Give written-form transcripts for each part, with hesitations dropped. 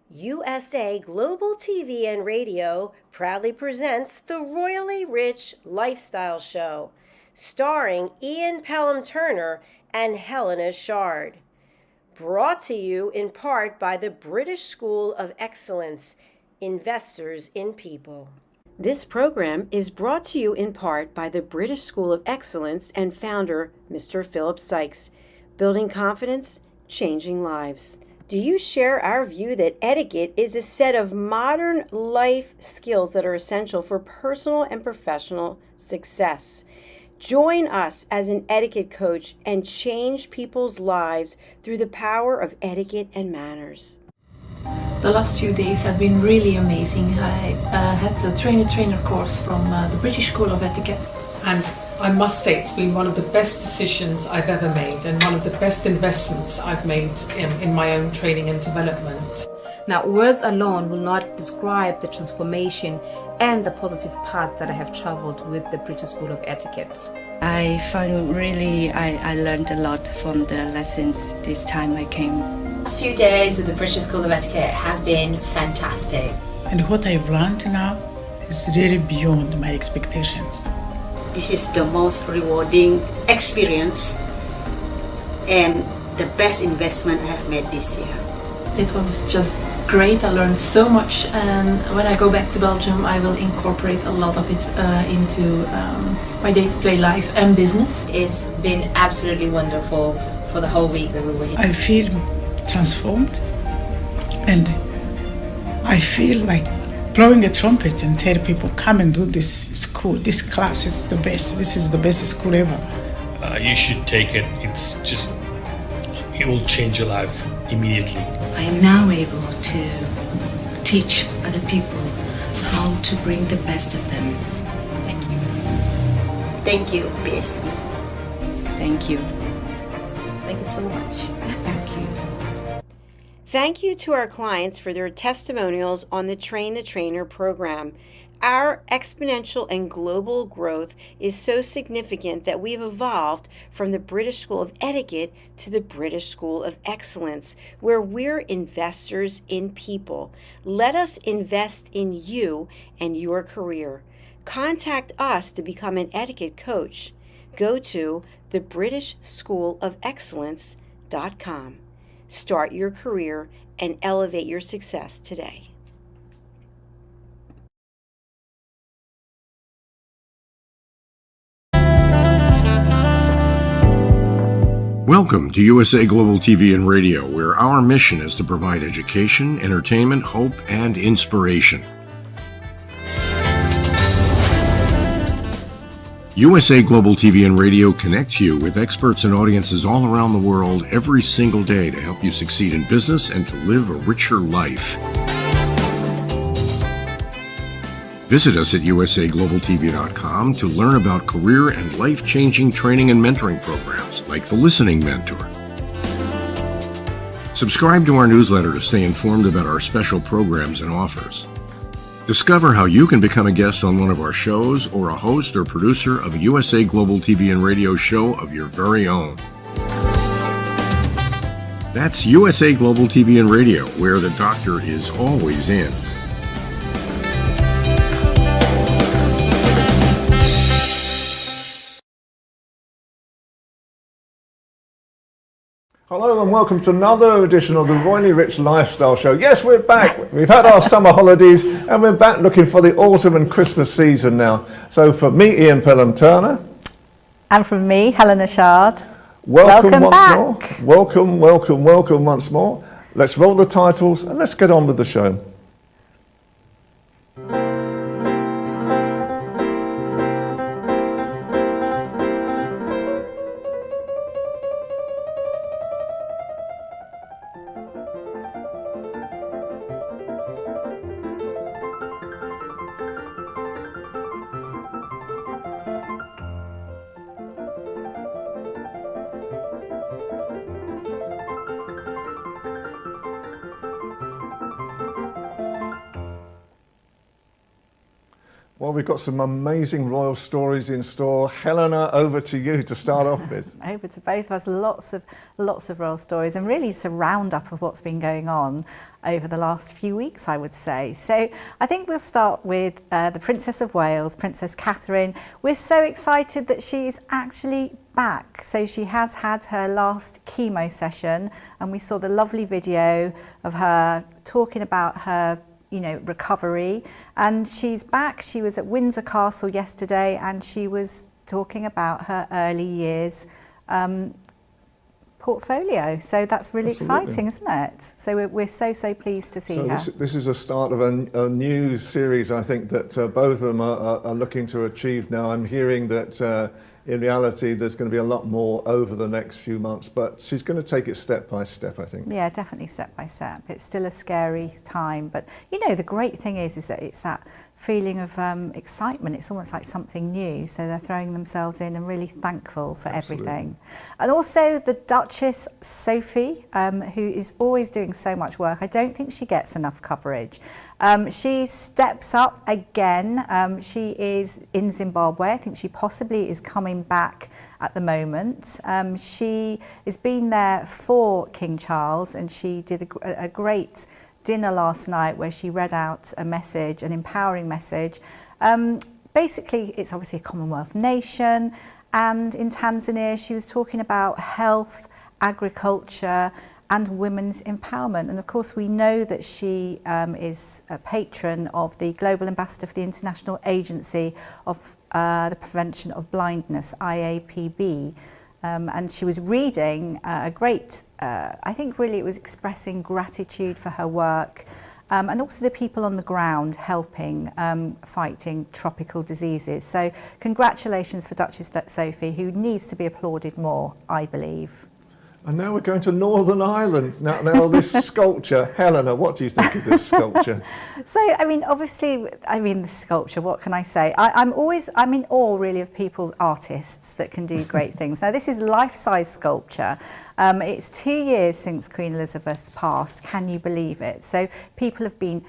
USA Global TV and Radio proudly presents the Royally Rich Lifestyle Show, starring Ian Pelham Turner and Helena CHARD. Brought to you in part by the British School of Excellence, Investors in People. This program is brought to you in part by the British School of Excellence and founder, Mr. Philip Sykes, building confidence, changing lives. Do you share our view that etiquette is a set of modern life skills that are essential for personal and professional success? Join us as an etiquette coach and change people's lives through the power of etiquette and manners. The last few days have been really amazing. I had the trainer course from the British School of Etiquette. And I must say it's been one of the best decisions I've ever made and one of the best investments I've made in my own training and development. Now, words alone will not describe the transformation and the positive path that I have traveled with the British School of Etiquette. I find I learned a lot from the lessons this time I came. The last few days with the British School of Etiquette have been fantastic. And what I've learned now is really beyond my expectations. This is the most rewarding experience and the best investment I have made this year. It was just great. I learned so much, and when I go back to Belgium I will incorporate a lot of it into my day-to-day life and business. It's been absolutely wonderful for the whole week that we were here. I feel transformed, and I feel like blowing a trumpet and tell people, come and do this school. This class is the best. This is the best school ever. You should take it. It will change your life immediately. I am now able to teach other people how to bring the best of them. Thank you. Thank you, BSE. Thank you. Thank you so much. Thank you. Thank you to our clients for their testimonials on the Train the Trainer program. Our exponential and global growth is so significant that we've evolved from the British School of Etiquette to the British School of Excellence, where we're investors in people. Let us invest in you and your career. Contact us to become an etiquette coach. Go to thebritishschoolofexcellence.com. Start your career and elevate your success today. Welcome to USA Global TV and Radio, where our mission is to provide education, entertainment, hope, and inspiration. USA Global TV and Radio connects you with experts and audiences all around the world every single day to help you succeed in business and to live a richer life. Visit us at usaglobaltv.com to learn about career and life-changing training and mentoring programs like the Listening Mentor. Subscribe to our newsletter to stay informed about our special programs and offers. Discover how you can become a guest on one of our shows or a host or producer of a USA Global TV and Radio show of your very own. That's USA Global TV and Radio, where the doctor is always in. Hello and welcome to another edition of the Royally Rich Lifestyle Show. Yes, we're back. We've had our summer holidays and we're back looking for the autumn and Christmas season now. So for me, Ian Pelham Turner. And from me, Helena CHARD. Welcome once back. more. Welcome once more. Let's roll the titles and let's get on with the show. Well, we've got some amazing royal stories in store. Helena, over to you to start off with. Over to both of us, lots of royal stories, and really just a roundup of what's been going on over the last few weeks, I would say. So I think we'll start with the Princess of Wales, Princess Catherine. We're so excited that she's actually back. So she has had her last chemo session, and we saw the lovely video of her talking about her recovery, and she's back. She was at Windsor Castle yesterday, and she was talking about her early years portfolio. So that's really exciting, isn't it? So we're so pleased to see her. This is a start of a new series, I think, that both of them are looking to achieve now. I'm hearing that in reality there's going to be a lot more over the next few months, but she's going to take it step by step, I think. Yeah, definitely step by step. It's still a scary time, but the great thing is that it's that feeling of excitement. It's almost like something new, so they're throwing themselves in and really thankful for everything. And also the Duchess Sophie, who is always doing so much work. I don't think she gets enough coverage. She steps up again. She is in Zimbabwe. I think she possibly is coming back at the moment. She has been there for King Charles, and she did a great dinner last night where she read out a message, an empowering message. Basically, it's obviously a Commonwealth nation, and in Tanzania she was talking about health, agriculture and women's empowerment. And of course we know that she is a patron of the Global Ambassador for the International Agency of the Prevention of Blindness, IAPB. And she was reading a great, I think really it was expressing gratitude for her work, and also the people on the ground helping fighting tropical diseases. So congratulations for Duchess Sophie, who needs to be applauded more, I believe. And now we're going to Northern Ireland. Now this sculpture, Helena, what do you think of this sculpture? So, obviously, the sculpture, what can I say? I'm in awe really of artists that can do great things. Now this is life-size sculpture. It's 2 years since Queen Elizabeth passed, can you believe it? So people have been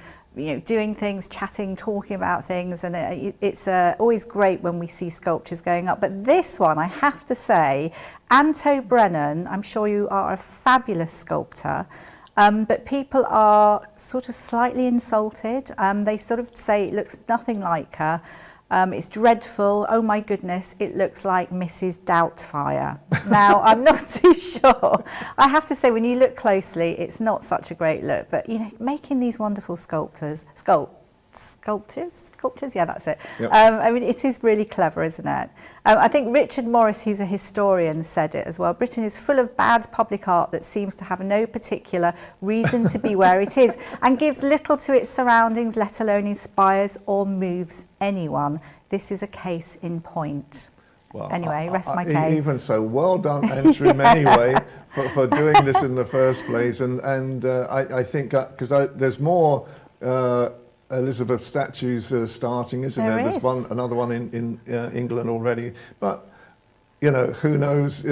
doing things, chatting, talking about things, and it's always great when we see sculptures going up. But this one, I have to say, Anto Brennan, I'm sure you are a fabulous sculptor, but people are sort of slightly insulted. They sort of say it looks nothing like her. It's dreadful. Oh my goodness, it looks like Mrs. Doubtfire. Now, I'm not too sure. I have to say, when you look closely, it's not such a great look. But making these wonderful sculptures, yeah, that's it. Yep. It is really clever, isn't it? I think Richard Morris, who's a historian, said it as well. Britain is full of bad public art that seems to have no particular reason to be where it is, and gives little to its surroundings, let alone inspires or moves anyone. This is a case in point. Well, anyway, rest my case. Even so, well done, Antrim, anyway, for doing this in the first place. And I think, because there's more Elizabeth statues starting, isn't there? There's another one in England already. But, who knows?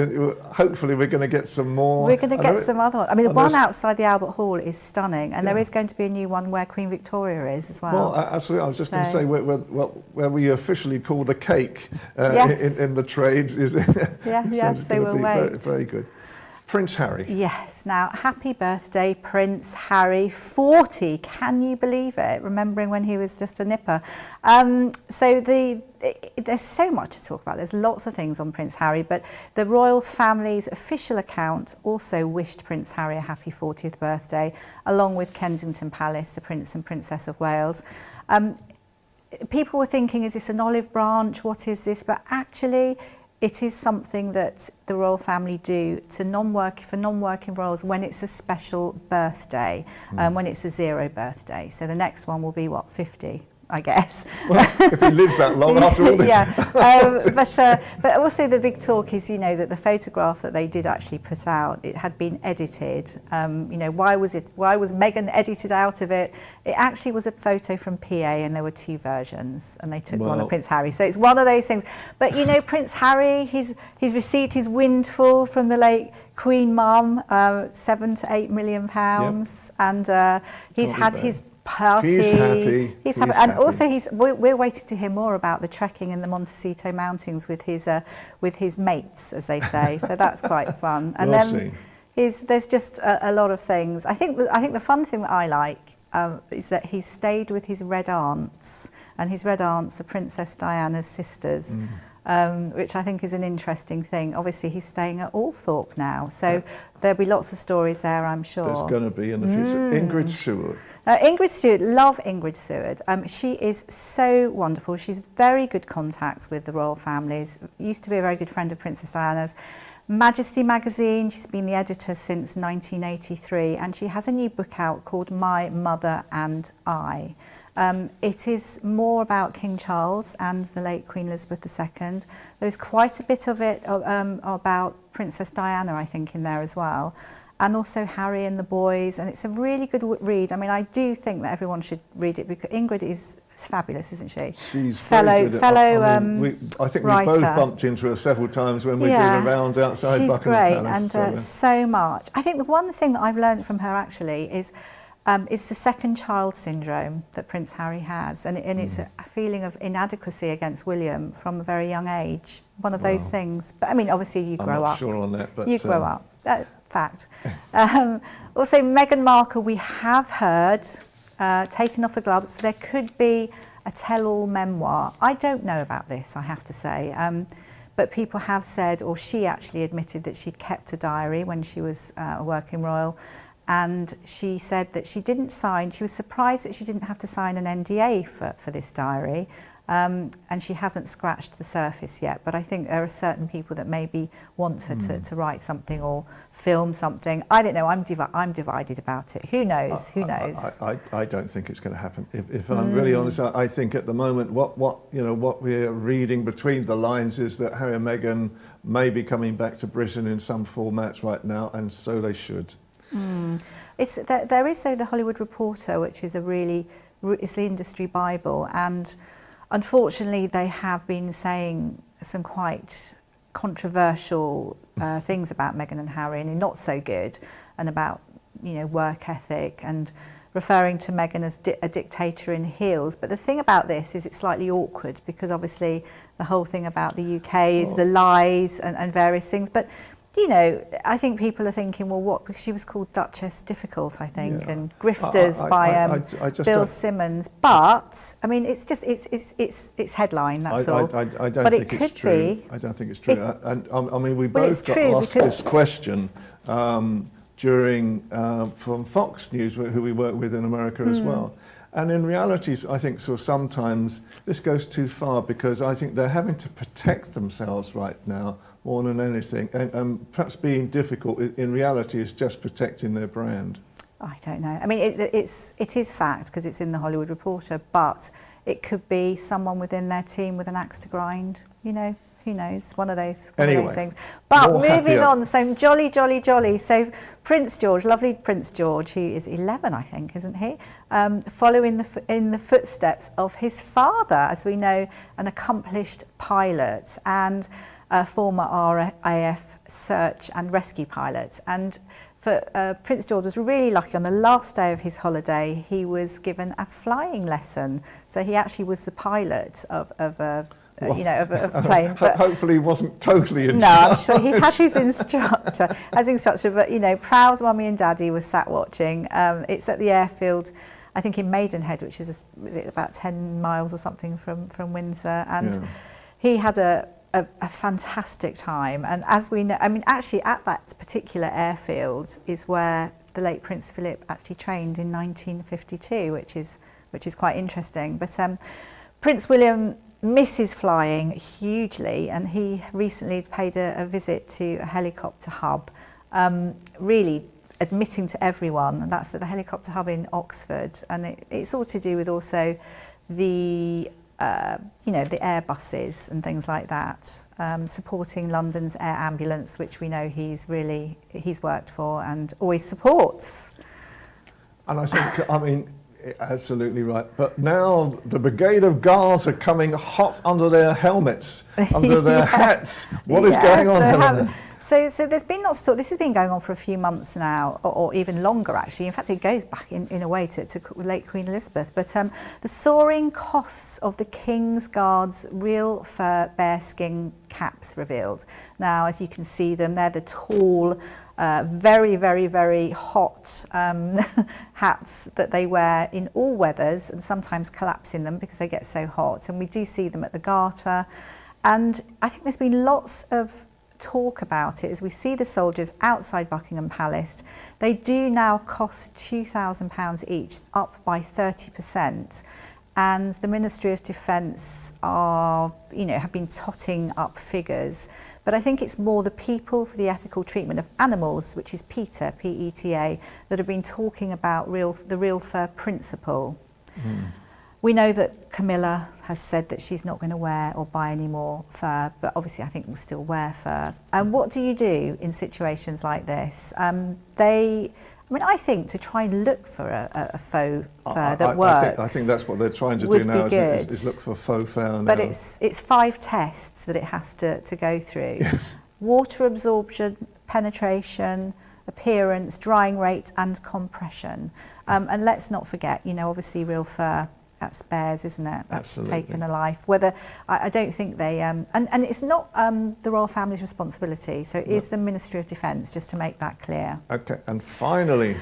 Hopefully we're going to get some more. We're going to get some other ones. The one outside the Albert Hall is stunning, and there is going to be a new one where Queen Victoria is as well. Well, absolutely. I was just going to say where we officially call the cake in the trade. So we'll wait. Very good. Prince Harry. Yes. Now, happy birthday, Prince Harry, 40. Can you believe it? Remembering when he was just a nipper. So there's so much to talk about. There's lots of things on Prince Harry, but the royal family's official account also wished Prince Harry a happy 40th birthday, along with Kensington Palace, the Prince and Princess of Wales. People were thinking, is this an olive branch? What is this? But actually, it is something that the royal family do to non-working royals when it's a special birthday, when it's a 0 birthday. So the next one will be, 50? I guess. Well, if he lives that long after all this. But also the big talk is, that the photograph that they did actually put out, it had been edited. Why was Meghan edited out of it? It actually was a photo from PA, and there were 2 versions, and they took one of Prince Harry. So it's one of those things. But Prince Harry, he's received his windfall from the late Queen Mum, 7 to 8 million pounds, and he's had his party. He's happy. He's happy. And also we're waiting to hear more about the trekking in the Montecito Mountains with his mates, as they say. So that's quite fun. And then there's just a lot of things. I think the fun thing that I like is that he's stayed with his red aunts, and his red aunts are Princess Diana's sisters. Which I think is an interesting thing. Obviously, he's staying at Althorpe now, so there'll be lots of stories there, I'm sure. There's going to be in the future. Ingrid Stewart. Ingrid Stewart, love Ingrid Stewart. She is so wonderful. She's very good contact with the royal families. Used to be a very good friend of Princess Diana's. Majesty magazine, she's been the editor since 1983, and she has a new book out called My Mother and I. It is more about King Charles and the late Queen Elizabeth II. There's quite a bit of it about Princess Diana, I think, in there as well, and also Harry and the boys, and it's a really good read. I mean, I do think that everyone should read it because Ingrid is fabulous, isn't she? She's fellow I think writer. we both bumped into her several times when we did a round outside She's Buckingham great, Palace. and so much. I think the one thing that I've learned from her actually is the second child syndrome that Prince Harry has, and it's a feeling of inadequacy against William from a very young age. One of those things. But I mean, obviously you grow up. I'm not sure on that, but you grow up. Fact. Also, Meghan Markle, we have heard, taken off the gloves. So there could be a tell-all memoir. I don't know about this, I have to say. But people have said, or she actually admitted that she'd kept a diary when she was a working royal. And she said that she didn't sign, she was surprised that she didn't have to sign an NDA for this diary, and she hasn't scratched the surface yet, but I think there are certain people that maybe want her to write something or film something. I don't know, I'm divided about it. Who knows, who knows? I don't think it's going to happen. If I'm really honest, I think at the moment what we're reading between the lines is that Harry and Meghan may be coming back to Britain in some formats right now, and so they should. There is the Hollywood Reporter, which is it's the industry Bible, and unfortunately they have been saying some quite controversial things about Meghan and Harry, and not so good, and about work ethic, and referring to Meghan as a dictator in heels. But the thing about this is it's slightly awkward because obviously the whole thing about the UK is the lies and various things, but I think people are thinking, well, what? Because she was called Duchess Difficult, I think, and Grifters by Bill Simmons. But I mean, it's just it's headline. That's all. I don't think it's true. I don't think it's true. And I mean, we both got asked this question during from Fox News, who we work with in America as well. And in reality, I think sometimes this goes too far because I think they're having to protect themselves right now more than anything, and perhaps being difficult in reality is just protecting their brand. I don't know. I mean, it is fact because it's in the Hollywood Reporter, but it could be someone within their team with an axe to grind. Who knows? One of those things. But moving on, so jolly. So Prince George, lovely Prince George, who is 11, I think, isn't he? Following in the footsteps of his father, as we know, an accomplished pilot and a former RAF search and rescue pilot. And Prince George was really lucky. On the last day of his holiday, he was given a flying lesson. So he actually was the pilot of a plane. But hopefully he wasn't totally in charge. No, I'm sure he had his instructor, but proud mummy and daddy was sat watching. It's at the airfield, I think in Maidenhead, which is about 10 miles or something from Windsor, and he had a fantastic time. And as we know, I mean, actually at that particular airfield is where the late Prince Philip actually trained in 1952, which is quite interesting. But Prince William misses flying hugely, and he recently paid a visit to a helicopter hub, really admitting to everyone, and that's at the helicopter hub in Oxford, and it's all to do with also the the Airbuses and things like that, supporting London's air ambulance, which we know he's worked for and always supports. And I think, I mean, absolutely right. But now the Brigade of Guards are coming hot under their helmets, under their hats. What is going on, Helena? So there's been lots of talk. This has been going on for a few months now, or even longer actually. In fact, it goes back in a way to late Queen Elizabeth. But the soaring costs of the King's Guard's real fur bearskin caps revealed. Now, as you can see them, they're the tall, very, very, very hot hats that they wear in all weathers, and sometimes collapse in them because they get so hot. And we do see them at the Garter. And I think there's been lots of talk about it as we see the soldiers outside Buckingham Palace. They do now cost £2,000 each, up by 30%. And the Ministry of Defence are, have been totting up figures. But I think it's more the People for the Ethical Treatment of Animals, which is PETA, P-E-T-A, that have been talking about the real fur principle. We know that Camilla has said that she's not going to wear or buy any more fur, but obviously I think we'll still wear fur. And what do you do in situations like this? I think to try and look for a faux fur that works. I think that's what they're trying to do now, is look for faux fur now. But it's 5 tests that it has to go through. Yes. Water absorption, penetration, appearance, drying rate and compression. And let's not forget, obviously real fur, that's bears, isn't it? That's Absolutely. taken a life. Whether I don't think they and it's not the royal family's responsibility. So it is the Ministry of Defence, just to make that clear. Okay, and finally,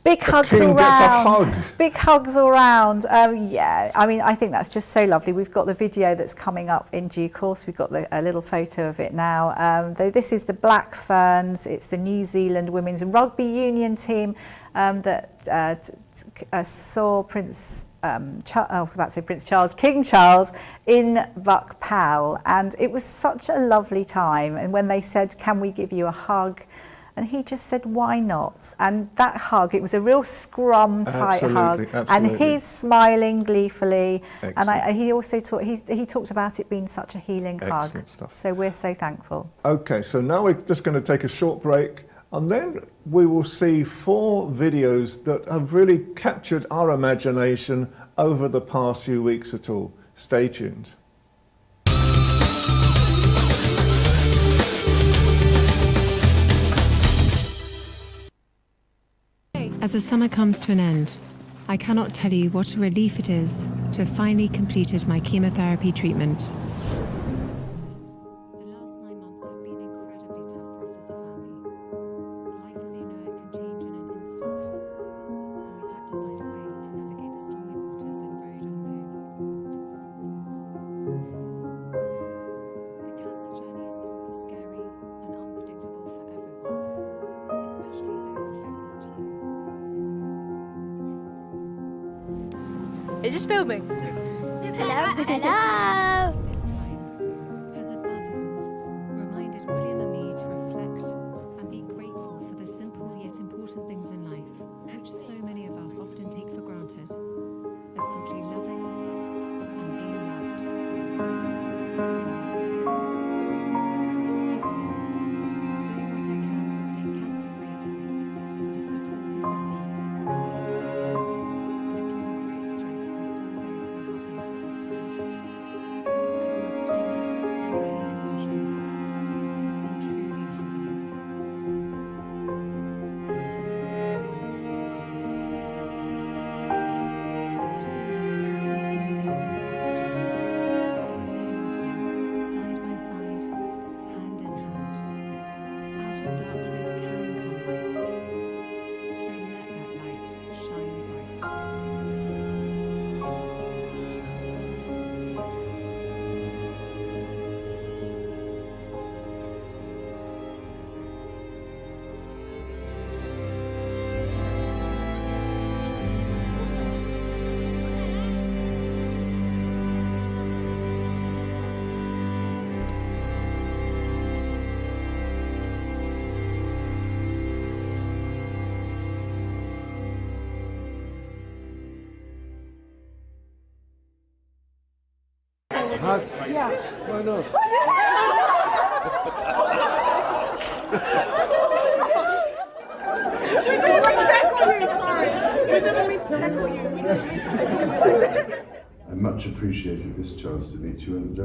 big hugs all round. Big hugs all round. Yeah, I think that's just so lovely. We've got the video that's coming up in due course. We've got a little photo of it now. This is the Black Ferns. It's the New Zealand women's rugby union team that saw Prince Charles, King Charles, in Buck Pal, and it was such a lovely time. And when they said, "Can we give you a hug?" and he just said, "Why not?" And that hug, it was a real scrum tight hug, and he's smiling gleefully. Excellent. And he also talked about it being such a healing hug. Stuff. So we're so thankful. Okay, so now we're just going to take a short break. And then we will see 4 videos that have really captured our imagination over the past few weeks at all. Stay tuned. As the summer comes to an end, I cannot tell you what a relief it is to have finally completed my chemotherapy treatment. Is this filming? Hello? Hello! This time, as a button, reminded William and me to reflect and be grateful for the simple yet important things in life, which so many of us often take for granted, of simply loving and being loved. Doing what I can to stay cancer-free for the support we've received. Hug? Yeah. Why not? I much appreciated this chance to meet you, and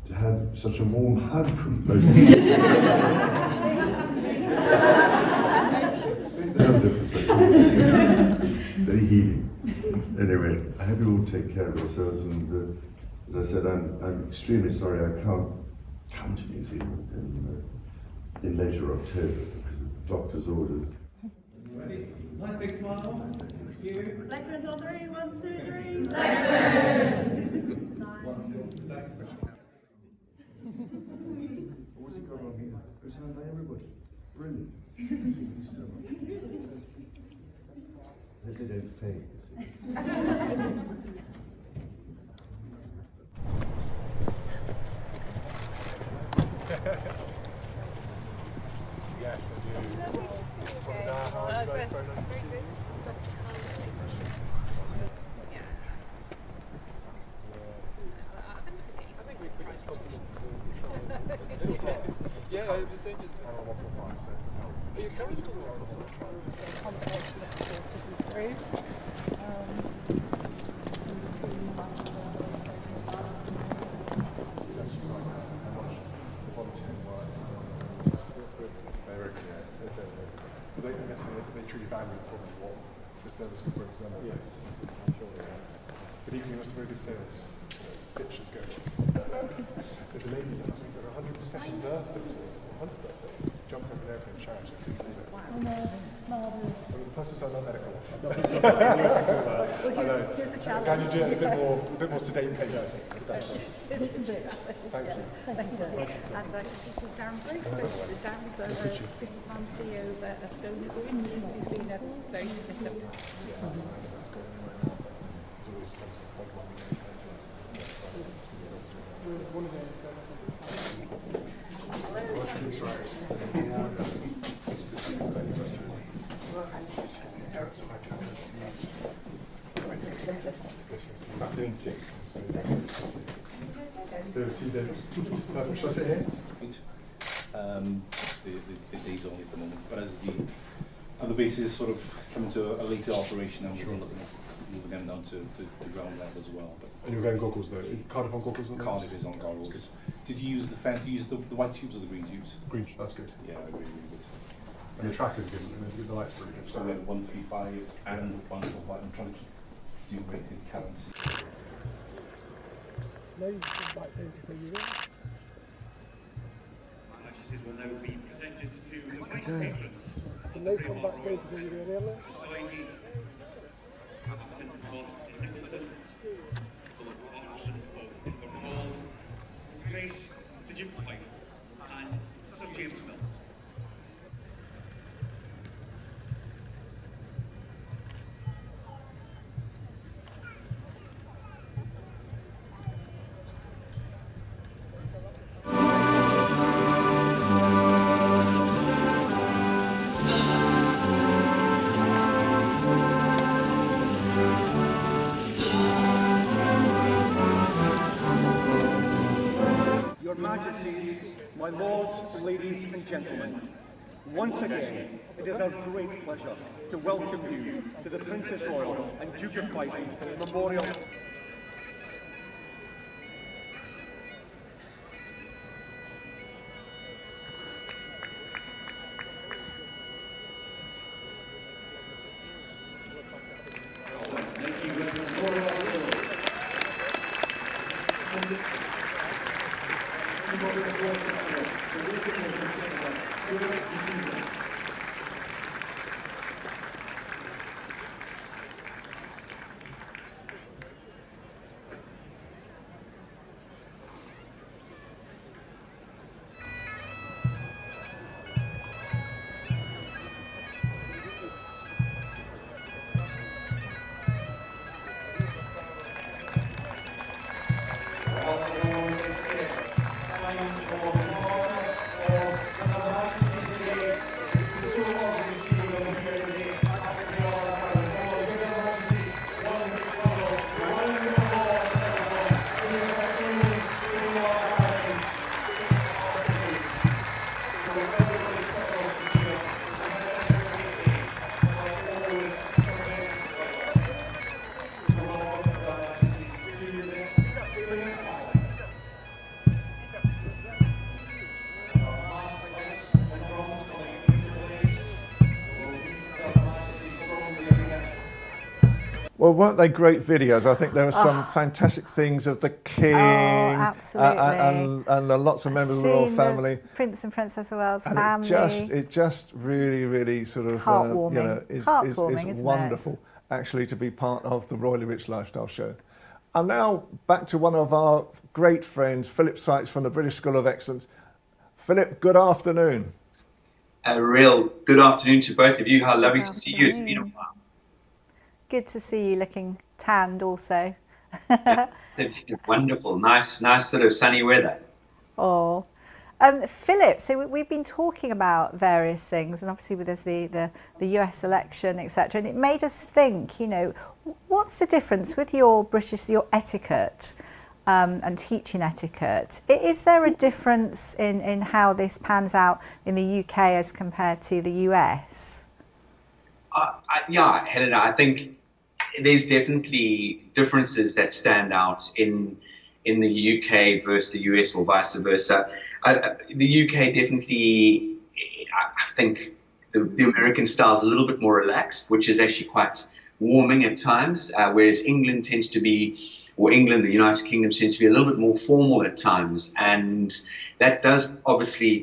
to have such a warm hug from both no difference. Very healing. Anyway, I hope you all take care of yourselves, and as I said, I'm extremely sorry I can't come to New Zealand in later October because of doctor's orders. Ready? Nice big smile. You. Blackburns on 3, 1, 2, 3. Blackburns. What's going on here? Good time by everybody. Brilliant. Thank you so much. They don't fade, you see. Yes, I do. Lovely to see you again. Very good. Dr. Yeah, I was saying it's are you currently just improve. They truly value probably what the service can bring to them. Yes, I'm sure they are. But equally, you must have very good sales pitch is going. There's a lady who's I think got her 102nd birthday, was it? 100th birthday. Jumped over an airplane charity. I couldn't believe it. Well, the person's not medical. Here's a challenge. Can you do it at a bit more sedate pace? Thank you. Thank you. And this is Darren Briggs. So Darren's a businessman, CEO of 𝐒𝐂𝐑𝐈𝐏𝐶𝐂. He's been a very significant part. Yeah, absolutely. That's good. It's always kind of like one one of those. Shall I sit here? The days only at the moment, but as the other bases sort of come into a later operation, and we're looking at moving them down to ground level as well. But and you're going goggles though? Is Cardiff on goggles? Cardiff is on goggles. Did you use the white tubes or the green tubes? Green, that's good. Yeah, really good. And the track is good, isn't it? The light's really good. So we have 135 and 145. I'm trying to do rated currency. No, you should back down to where you were. Majesties will now be presented to the vice patrons of no, come back down to where you were earlier. Society, Captain of Magnificent, full of arts and of the Hall, His Grace, the Duke of Fife, and Sir James Mill. My lords, ladies and gentlemen, once again, it is our great pleasure to welcome you to the Princess Royal and Duke of Fife Memorial. Well, weren't they great videos? I think there were some fantastic things of the king, absolutely, and lots of members of the royal family, Prince and Princess of Wales and family. it just really sort of heartwarming. Heartwarming, it's isn't wonderful it? actually to be part of the Royally Rich Lifestyle Show. And now back to one of our great friends, Philip Sykes from the British School of Excellence. Philip, good afternoon. A real good afternoon to both of you. How lovely to see you. It's been a while. Good to see you looking tanned also. Wonderful. Nice sort of sunny weather. Oh. Philip, so we've been talking about various things, and obviously with the US election, etc. And it made us think, you know, what's the difference with your etiquette and teaching etiquette? Is there a difference in how this pans out in the UK as compared to the US? Yeah, Helena, I think there's definitely differences that stand out in the UK versus the US or vice versa. The UK definitely, I think the American style is a little bit more relaxed, which is actually quite warming at times, whereas England tends to be, or England, the United Kingdom tends to be a little bit more formal at times, and that does obviously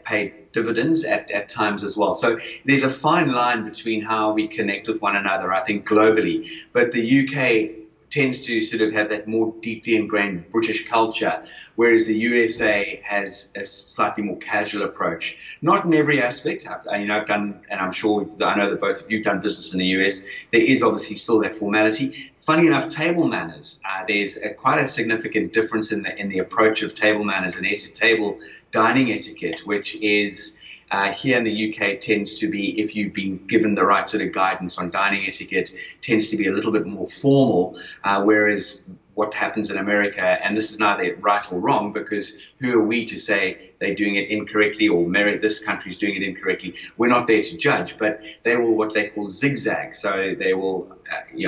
pay dividends at times as well. So there's a fine line between how we connect with one another, I think, globally. But the UK tends to sort of have that more deeply ingrained British culture, whereas the USA has a slightly more casual approach. Not in every aspect. I've done, and I'm sure I know that both of you have done business in the US. There is obviously still that formality. Funny enough, table manners. There's quite a significant difference in the approach of table manners and table dining etiquette, which is here in the UK tends to be, if you've been given the right sort of guidance on dining etiquette, tends to be a little bit more formal, whereas what happens in America, and this is neither right or wrong, because who are we to say they're doing it incorrectly or this country's doing it incorrectly? We're not there to judge, but they will what they call zigzag. So they will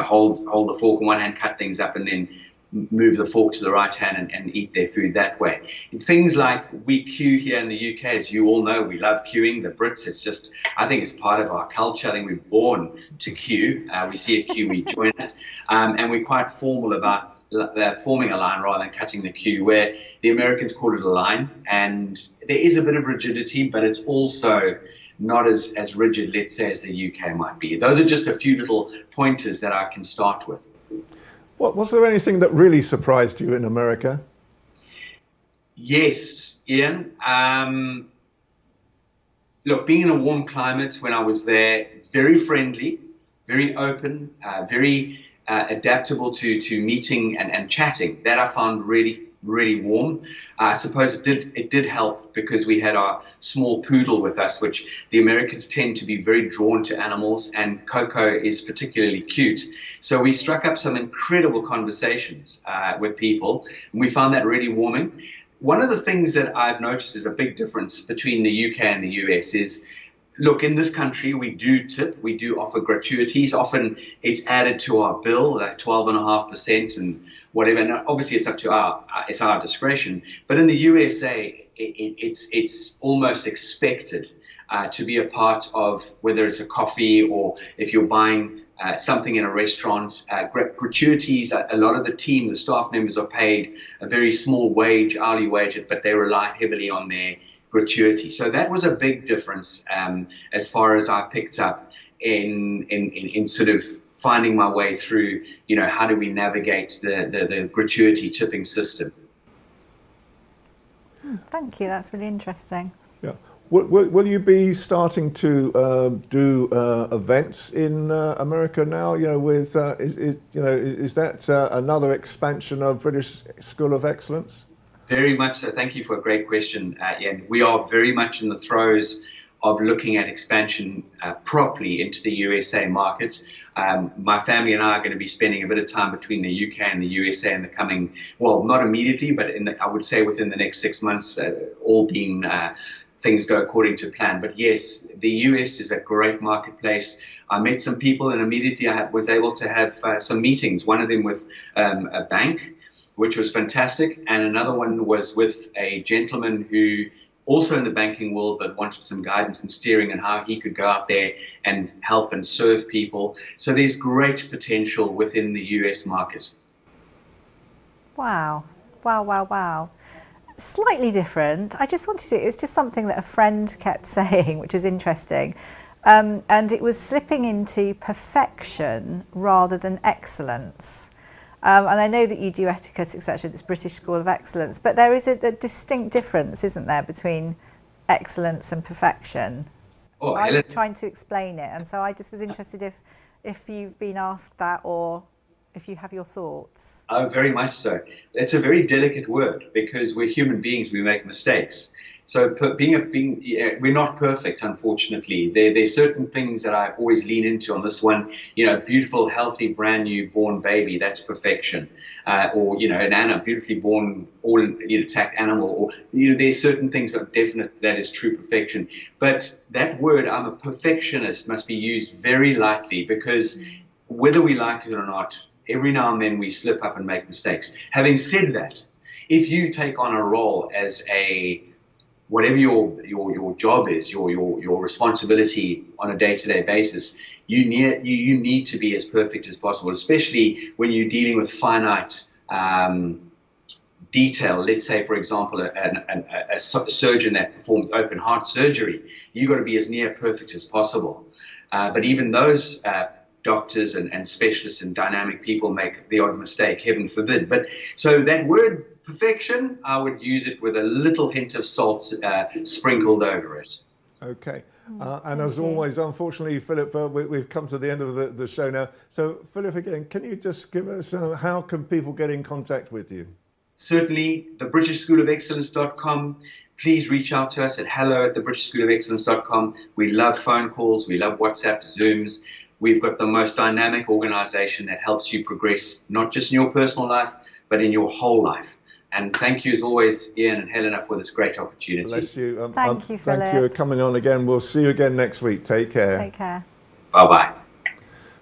hold the fork in one hand, cut things up, and then move the fork to the right hand and eat their food that way. And things like we queue here in the UK, as you all know, we love queuing. The Brits, it's just, I think it's part of our culture. I think we're born to queue. We see a queue, we join it. And we're quite formal about forming a line rather than cutting the queue, where the Americans call it a line. And there is a bit of rigidity, but it's also not as rigid, let's say, as the UK might be. Those are just a few little pointers that I can start with. Was there anything that really surprised you in America? Yes, Ian. Look, being in a warm climate when I was there, very friendly, very open, very adaptable to meeting and chatting. That I found really warm. I suppose it did help because we had our small poodle with us, which the Americans tend to be very drawn to animals, and Coco is particularly cute. So we struck up some incredible conversations with people, and we found that really warming. One of the things that I've noticed is a big difference between the UK and the US is, look, in this country, we do tip, we do offer gratuities. Often it's added to our bill, like 12.5% and whatever. And obviously it's up to our discretion. But in the USA, it's almost expected to be a part of, whether it's a coffee or if you're buying something in a restaurant, gratuities. A lot of the team, the staff members, are paid a very small wage, hourly wage, but they rely heavily on their gratuity. So that was a big difference as far as I picked up in sort of finding my way through, how do we navigate the gratuity tipping system. Thank you, that's really interesting. Yeah. Will you be starting to do events in America now? Is that another expansion of British School of Excellence? Very much so. Thank you for a great question, Ian. We are very much in the throes of looking at expansion properly into the USA market. My family and I are going to be spending a bit of time between the UK and the USA in the coming, well, not immediately, but I would say within the next 6 months, all being things go according to plan. But yes, the US is a great marketplace. I met some people and immediately I was able to have some meetings, one of them with a bank, which was fantastic. And another one was with a gentleman who also in the banking world, but wanted some guidance and steering on how he could go out there and help and serve people. So there's great potential within the US market. Wow. Wow, wow, wow. Slightly different. I just wanted to, it was just something that a friend kept saying, which is interesting. And it was slipping into perfection rather than excellence. And I know that you do etiquette, etc., this British School of Excellence, but there is a distinct difference, isn't there, between excellence and perfection? Oh, I was trying to explain it, and so I just was interested if you've been asked that or if you have your thoughts. Oh, very much so. It's a very delicate word because we're human beings, we make mistakes. So we're not perfect, unfortunately. There's certain things that I always lean into on this one. You know, beautiful, healthy, brand new born baby, that's perfection. Or, you know, a beautifully born, all intact animal. Or, you know, there's certain things that are definite, that is true perfection. But that word, I'm a perfectionist, must be used very lightly because whether we like it or not, every now and then we slip up and make mistakes. Having said that, if you take on a role as whatever your job is, your responsibility on a day-to-day basis, you need to be as perfect as possible, especially when you're dealing with finite detail. Let's say, for example, a surgeon that performs open heart surgery, you've got to be as near perfect as possible. But even those doctors and specialists and dynamic people make the odd mistake, heaven forbid. But so that word perfection, I would use it with a little hint of salt sprinkled over it. Okay. And as always, unfortunately, Philip, we've come to the end of the show now. So, Philip, again, can you just give us, how can people get in contact with you? Certainly, the BritishSchoolOfExcellence.com. Please reach out to us at hello@thebritishschoolofexcellence.com. We love phone calls. We love WhatsApp, Zooms. We've got the most dynamic organization that helps you progress, not just in your personal life, but in your whole life. And thank you, as always, Ian and Helena, for this great opportunity. Bless you. Thank you, Philip. Thank you for coming on again. We'll see you again next week. Take care. Take care. Bye-bye.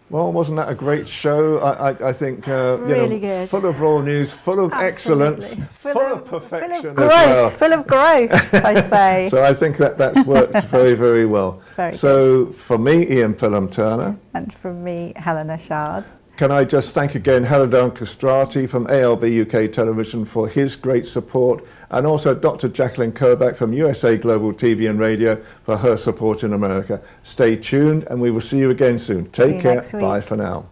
Well, wasn't that a great show? I think, really good. Full of royal news, full of Absolutely. excellence, full of perfection full of growth, as well. Full of growth, I'd say. So I think that's worked very, very well. Very so for me, Ian Pelham-Turner. And from me, HELENA CHARD. Can I just thank again Jacalyn Kerbeck from ALB UK Television for his great support, and also Dr. Jacalyn Kerbeck from USA Global TV and Radio for her support in America. Stay tuned and we will see you again soon. Take care. Bye for now.